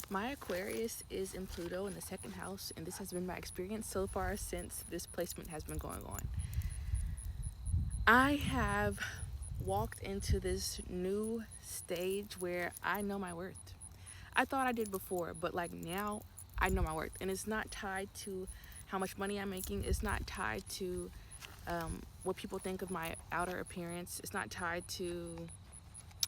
My Aquarius is in Pluto in the second house, and this has been my experience so far since this placement has been going on. I have walked into this new stage where I know my worth. I thought I did before, but like now I know my worth. And it's not tied to how much money I'm making, it's not tied to what people think of my outer appearance, it's not tied to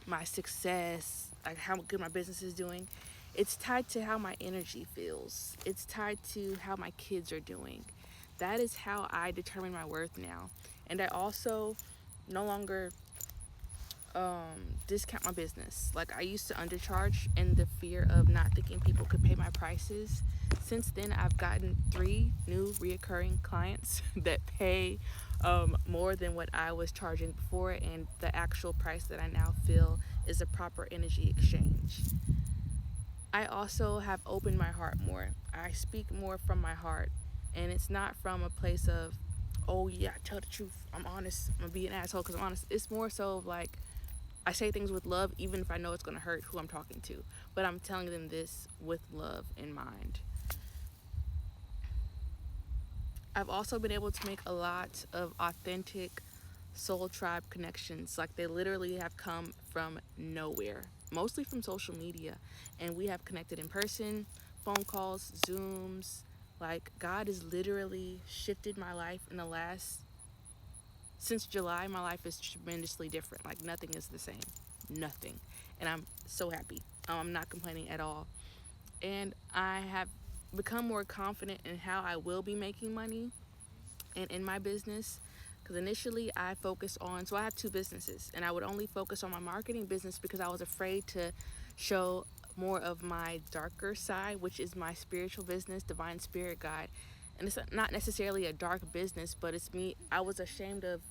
my success, like how good my business is doing. It's tied to how my energy feels. It's tied to how my kids are doing. That is how I determine my worth now. And I also no longer discount my business. Like I used to undercharge in the fear of not thinking people could pay my prices. Since then, I've gotten 3 new reoccurring clients that pay more than what I was charging before, and the actual price that I now feel is a proper energy exchange. I also have opened my heart more. I speak more from my heart, and it's not from a place of, oh yeah, tell the truth. I'm honest. I'm gonna be an asshole because I'm honest. It's more so of like I say things with love, even if I know it's gonna hurt who I'm talking to. But I'm telling them this with love in mind. I've also been able to make a lot of authentic soul tribe connections. Like they literally have come from nowhere, mostly from social media. And we have connected in person, phone calls, Zooms. Like God has literally shifted my life in the last, since July, my life is tremendously different. Like nothing is the same. Nothing. And I'm so happy. I'm not complaining at all. And I have become more confident in how I will be making money and in my business, because initially I focused on, so I have 2 businesses, and I would only focus on my marketing business because I was afraid to show more of my darker side, which is my spiritual business, Divine Spirit Guide. And it's not necessarily a dark business, but it's me. I was ashamed of,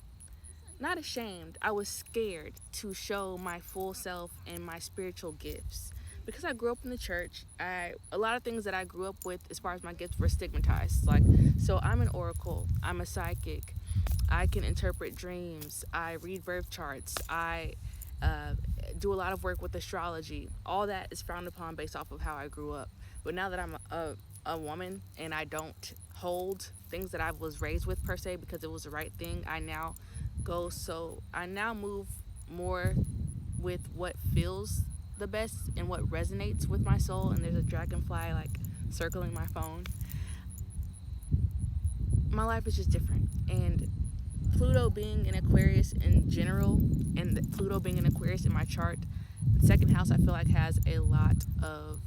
not ashamed, I was scared to show my full self and my spiritual gifts. Because I grew up in the church, a lot of things that I grew up with as far as my gifts were stigmatized. Like, so I'm an oracle, I'm a psychic, I can interpret dreams, I read birth charts, I uh, do a lot of work with astrology. All that is frowned upon based off of how I grew up. But now that I'm a woman and I don't hold things that I was raised with per se because it was the right thing, I now move more with what feels the best and what resonates with my soul. And there's a dragonfly like circling my phone. My life is just different. And Pluto being in Aquarius in general, and Pluto being in Aquarius in my chart, the second house I feel like has a lot of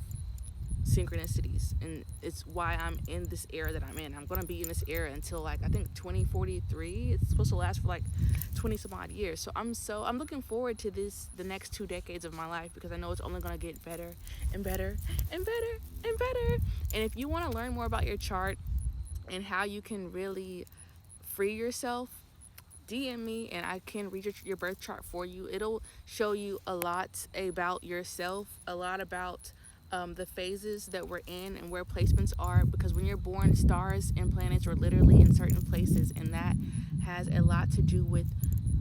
synchronicities, and it's why I'm in this era that I'm in. I'm going to be in this era until like I think 2043. It's supposed to last for like 20 some odd years. So I'm looking forward to this, the next 2 decades of my life, because I know it's only going to get better and better and better and better. And if you want to learn more about your chart and how you can really free yourself, DM me and I can read your birth chart for you. It'll show you a lot about yourself, a lot about the phases that we're in and where placements are. Because when you're born, stars and planets are literally in certain places, and that has a lot to do with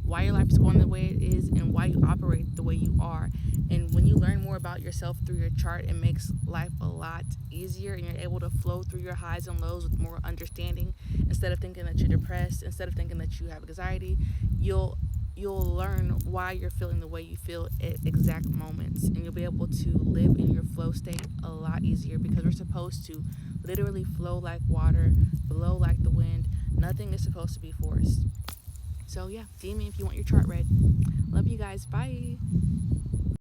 why your life is going the way it is and why you operate the way you are. And when you learn more about yourself through your chart, it makes life a lot easier, and you're able to flow through your highs and lows with more understanding. Instead of thinking that you're depressed, instead of thinking that you have anxiety, you'll learn why you're feeling the way you feel at exact moments, and you'll be able to live in your flow state a lot easier, because we're supposed to literally flow like water, blow like the wind. Nothing is supposed to be forced. So yeah, DM me if you want your chart read. Love you guys. Bye.